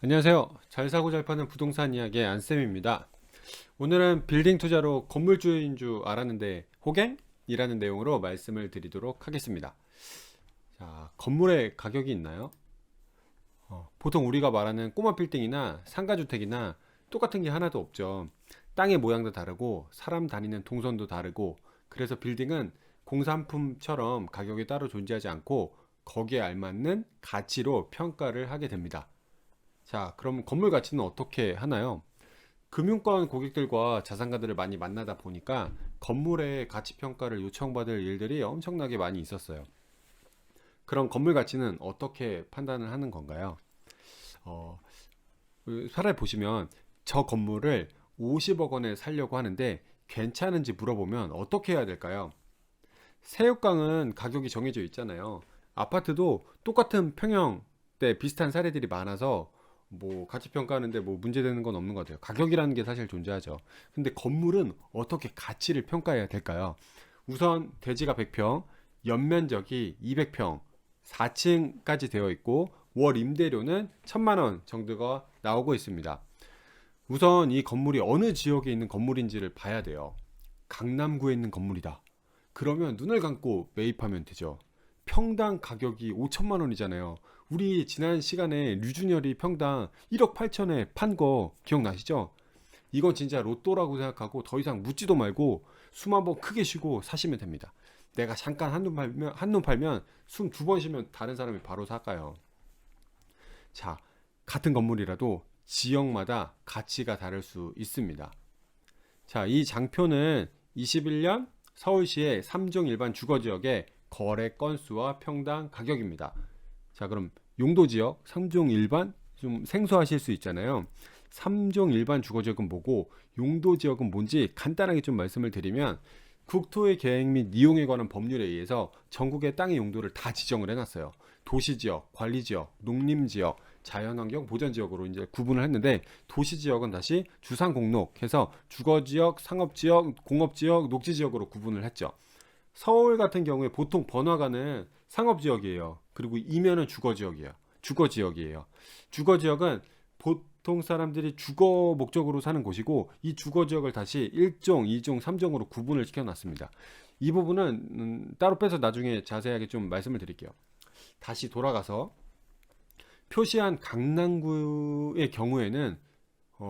안녕하세요. 잘 사고 잘 파는 부동산 이야기의 안쌤입니다. 오늘은 빌딩 투자로 건물주인 줄 알았는데 호갱이라는 내용으로 말씀을 드리도록 하겠습니다. 자, 건물의 가격이 있나요? 보통 우리가 말하는 꼬마 빌딩이나 상가주택이나 똑같은 게 하나도 없죠. 땅의 모양도 다르고 사람 다니는 동선도 다르고, 그래서 빌딩은 공산품처럼 가격이 따로 존재하지 않고 거기에 알맞는 가치로 평가를 하게 됩니다. 자, 그럼 건물 가치는 어떻게 하나요? 금융권 고객들과 자산가들을 많이 만나다 보니까 건물의 가치 평가를 요청받을 일들이 엄청나게 많이 있었어요. 그럼 건물 가치는 어떻게 판단을 하는 건가요? 어, 차라리 보시면 저 건물을 50억 원에 살려고 하는데 괜찮은지 물어보면 어떻게 해야 될까요? 새우깡은 가격이 정해져 있잖아요. 아파트도 똑같은 평형대 비슷한 사례들이 많아서 뭐 가치 평가하는데 뭐 문제되는 건 없는 것 같아요. 가격이라는 게 사실 존재하죠. 근데 건물은 어떻게 가치를 평가해야 될까요? 우선 대지가 100평, 연면적이 200평, 4층까지 되어 있고 월 임대료는 1,000만 원 정도가 나오고 있습니다. 우선 이 건물이 어느 지역에 있는 건물인지를 봐야 돼요. 강남구에 있는 건물이다. 그러면 눈을 감고 매입하면 되죠. 평당 가격이 5천만 원이잖아요. 우리 지난 시간에 류준열이 평당 1억 8천에 판 거 기억나시죠? 이건 진짜 로또라고 생각하고 더 이상 묻지도 말고 숨 한번 크게 쉬고 사시면 됩니다. 내가 잠깐 한눈 팔면 숨 두 번 쉬면 다른 사람이 바로 사가요. 자, 같은 건물이라도 지역마다 가치가 다를 수 있습니다. 자, 이 장표는 21년 서울시의 3종 일반 주거지역의 거래 건수와 평당 가격입니다. 자, 그럼 용도지역 3종 일반 좀 생소하실 수 있잖아요. 3종 일반 주거지역은 뭐고 용도지역은 뭔지 간단하게 좀 말씀을 드리면, 국토의 계획 및 이용에 관한 법률에 의해서 전국의 땅의 용도를 다 지정을 해놨어요. 도시지역, 관리지역, 농림지역, 자연환경 보전지역으로 이제 구분을 했는데, 도시지역은 다시 주상공록해서 주거지역, 상업지역, 공업지역, 녹지지역으로 구분을 했죠. 서울 같은 경우에 보통 번화가는 상업지역이에요. 그리고 이면은 주거지역이에요. 주거지역이에요. 주거지역은 보통 사람들이 주거 목적으로 사는 곳이고, 이 주거지역을 다시 1종, 2종, 3종으로 구분을 시켜놨습니다. 이 부분은 따로 빼서 나중에 자세하게 좀 말씀을 드릴게요. 다시 돌아가서 표시한 강남구의 경우에는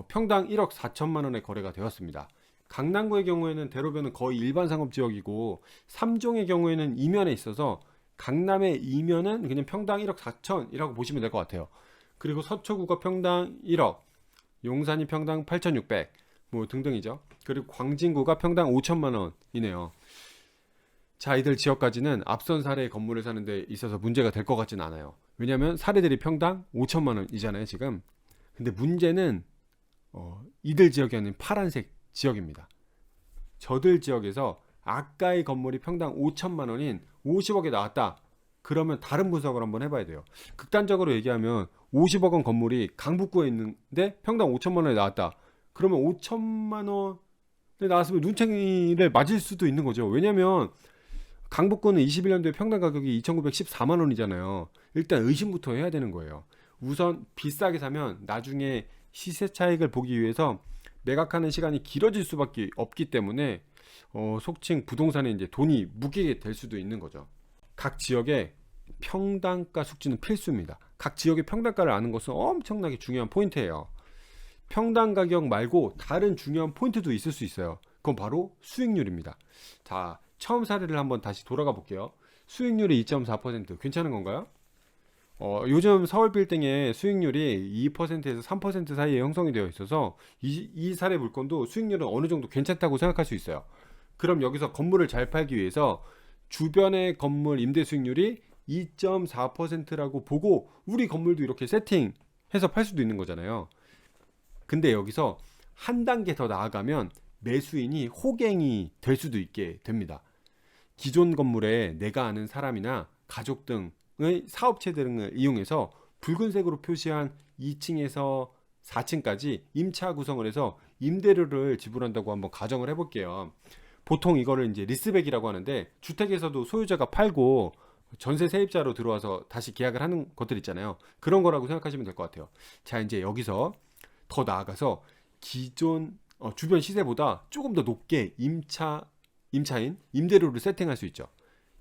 평당 1억 4천만 원의 거래가 되었습니다. 강남구의 경우에는 대로변은 거의 일반 상업지역이고, 3종의 경우에는 이면에 있어서 강남의 이면은 그냥 평당 1억 4천이라고 보시면 될 것 같아요. 그리고 서초구가 평당 1억, 용산이 평당 8,600, 뭐 등등이죠. 그리고 광진구가 평당 5천만 원이네요. 자, 이들 지역까지는 앞선 사례의 건물을 사는 데 있어서 문제가 될 것 같진 않아요. 왜냐하면 사례들이 평당 5천만 원이잖아요, 지금. 근데 문제는 이들 지역이 아닌 파란색 지역입니다. 저들 지역에서 아까의 건물이 평당 5천만 원인 50억에 나왔다. 그러면 다른 분석을 한번 해봐야 돼요. 극단적으로 얘기하면 50억 원 건물이 강북구에 있는데 평당 5천만 원에 나왔다. 그러면 5천만 원에 나왔으면 눈탱이를 맞을 수도 있는 거죠. 왜냐면 강북구는 21년도에 평당 가격이 2,914만 원이잖아요. 일단 의심부터 해야 되는 거예요. 우선 비싸게 사면 나중에 시세 차익을 보기 위해서 매각하는 시간이 길어질 수밖에 없기 때문에 속칭 부동산에 이제 돈이 묵히게 될 수도 있는 거죠. 각 지역의 평당가 숙지는 필수입니다. 각 지역의 평당가를 아는 것은 엄청나게 중요한 포인트예요. 평당 가격 말고 다른 중요한 포인트도 있을 수 있어요. 그건 바로 수익률입니다. 자, 처음 사례를 한번 다시 돌아가 볼게요. 수익률이 2.4% 괜찮은 건가요? 요즘 서울 빌딩의 수익률이 2%에서 3% 사이에 형성이 되어 있어서 이 사례 물건도 수익률은 어느 정도 괜찮다고 생각할 수 있어요. 그럼 여기서 건물을 잘 팔기 위해서 주변의 건물 임대 수익률이 2.4%라고 보고 우리 건물도 이렇게 세팅해서 팔 수도 있는 거잖아요. 근데 여기서 한 단계 더 나아가면 매수인이 호갱이 될 수도 있게 됩니다. 기존 건물에 내가 아는 사람이나 가족 등의 사업체 등을 이용해서 붉은색으로 표시한 2층에서 4층까지 임차 구성을 해서 임대료를 지불한다고 한번 가정을 해볼게요. 보통 이거를 이제 리스백이라고 하는데, 주택에서도 소유자가 팔고 전세 세입자로 들어와서 다시 계약을 하는 것들 있잖아요. 그런 거라고 생각하시면 될 것 같아요. 자, 이제 여기서 더 나아가서 기존 주변 시세보다 조금 더 높게 임차인 임대료를 세팅할 수 있죠.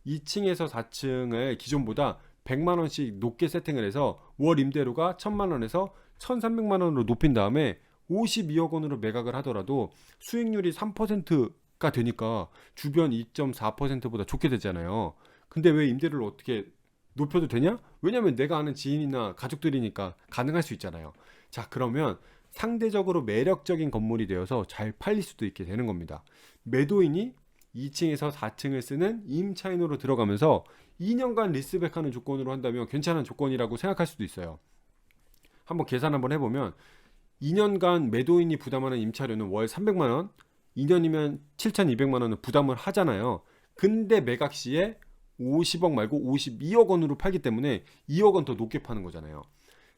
2층에서 4층을 기존보다 100만 원씩 높게 세팅을 해서 월 임대료가 1000만 원에서 1300만 원으로 높인 다음에 52억 원으로 매각을 하더라도 수익률이 3%가 되니까 주변 2.4%보다 좋게 되잖아요. 근데 왜 임대료를 어떻게 높여도 되냐? 왜냐면 내가 아는 지인이나 가족들이니까 가능할 수 있잖아요. 자, 그러면 상대적으로 매력적인 건물이 되어서 잘 팔릴 수도 있게 되는 겁니다. 매도인이 2층에서 4층을 쓰는 임차인으로 들어가면서 2년간 리스백하는 조건으로 한다면 괜찮은 조건이라고 생각할 수도 있어요. 한번 계산 한번 해보면 2년간 매도인이 부담하는 임차료는 월 300만 원, 2년이면 7,200만 원을 부담을 하잖아요. 근데 매각 시에 50억 말고 52억 원으로 팔기 때문에 2억 원 더 높게 파는 거잖아요.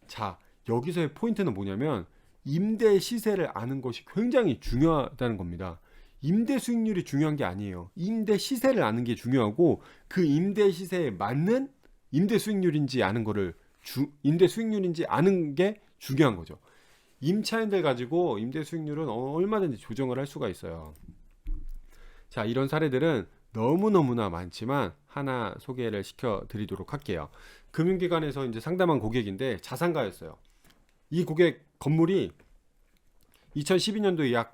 자, 여기서의 포인트는 뭐냐면 임대 시세를 아는 것이 굉장히 중요하다는 겁니다. 임대 수익률이 중요한 게 아니에요. 임대 시세를 아는 게 중요하고 그 임대 시세에 맞는 임대 수익률인지 아는 게 중요한 거죠. 임차인들 가지고 임대 수익률은 얼마든지 조정을 할 수가 있어요. 자, 이런 사례들은 너무너무나 많지만 하나 소개를 시켜 드리도록 할게요. 금융기관에서 이제 상담한 고객인데 자산가였어요. 이 고객 건물이 2012년도에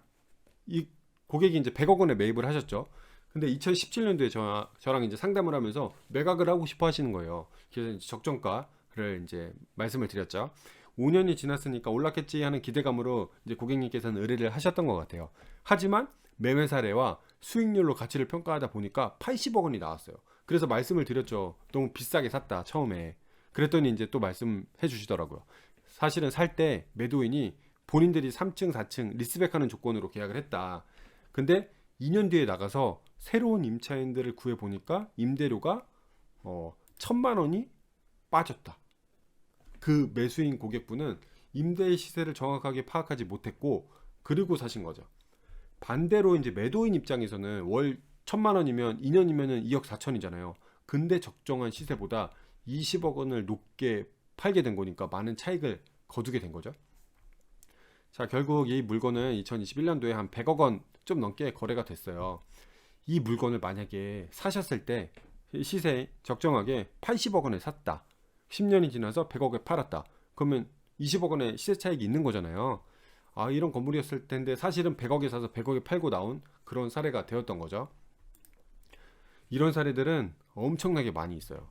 이 고객이 이제 100억 원에 매입을 하셨죠. 근데 2017년도에 저랑 이제 상담을 하면서 매각을 하고 싶어 하시는 거예요. 그래서 이제 적정가를 이제 말씀을 드렸죠. 5년이 지났으니까 올랐겠지 하는 기대감으로 이제 고객님께서는 의뢰를 하셨던 것 같아요. 하지만 매매 사례와 수익률로 가치를 평가하다 보니까 80억 원이 나왔어요. 그래서 말씀을 드렸죠. 너무 비싸게 샀다, 처음에. 그랬더니 이제 또 말씀해 주시더라고요. 사실은 살 때 매도인이 본인들이 3층, 4층 리스백하는 조건으로 계약을 했다. 근데 2년 뒤에 나가서 새로운 임차인들을 구해 보니까 임대료가 1000만 원이 빠졌다. 그 매수인 고객분은 임대의 시세를 정확하게 파악하지 못했고 그리고 사신 거죠. 반대로 이제 매도인 입장에서는 월 1000만 원이면 2년이면은 2억 4천이잖아요. 근데 적정한 시세보다 20억 원을 높게 팔게 된 거니까 많은 차익을 거두게 된 거죠. 자, 결국 이 물건은 2021년도에 한 100억 원 좀 넘게 거래가 됐어요. 이 물건을 만약에 사셨을 때 시세 적정하게 80억 원에 샀다. 10년이 지나서 100억에 팔았다. 그러면 20억 원의 시세 차익이 있는 거잖아요. 아, 이런 건물이었을 텐데 사실은 100억에 사서 100억에 팔고 나온 그런 사례가 되었던 거죠. 이런 사례들은 엄청나게 많이 있어요.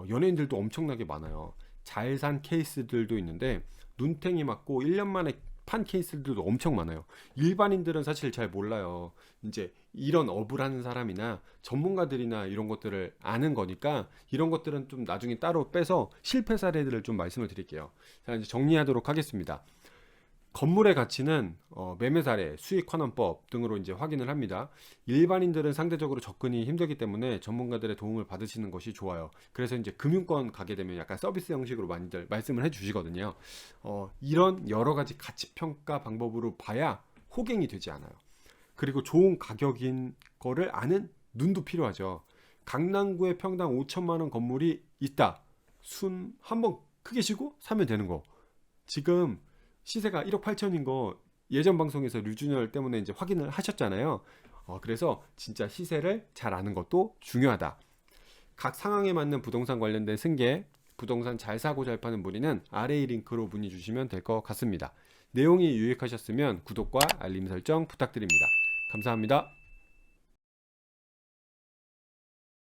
연예인들도 엄청나게 많아요. 잘 산 케이스들도 있는데 눈탱이 맞고 1년 만에 판 케이스들도 엄청 많아요. 일반인들은 사실 잘 몰라요. 이제 이런 업을 하는 사람이나 전문가들이나 이런 것들을 아는 거니까 이런 것들은 좀 나중에 따로 빼서 실패 사례들을 좀 말씀을 드릴게요. 자, 이제 정리하도록 하겠습니다. 건물의 가치는 매매 사례, 수익 환원법 등으로 이제 확인을 합니다. 일반인들은 상대적으로 접근이 힘들기 때문에 전문가들의 도움을 받으시는 것이 좋아요. 그래서 이제 금융권 가게 되면 약간 서비스 형식으로 많이들 말씀을 해주시거든요. 이런 여러 가지 가치 평가 방법으로 봐야 호갱이 되지 않아요. 그리고 좋은 가격인 거를 아는 눈도 필요하죠. 강남구에 평당 5천만 원 건물이 있다. 순 한번 크게 쉬고 사면 되는 거. 지금 시세가 1억 8천인 거 예전 방송에서 류준열 때문에 이제 확인을 하셨잖아요. 그래서 진짜 시세를 잘 아는 것도 중요하다. 각 상황에 맞는 부동산 관련된 승계, 부동산 잘 사고 잘 파는 문의는 아래의 링크로 문의 주시면 될 것 같습니다. 내용이 유익하셨으면 구독과 알림 설정 부탁드립니다. 감사합니다.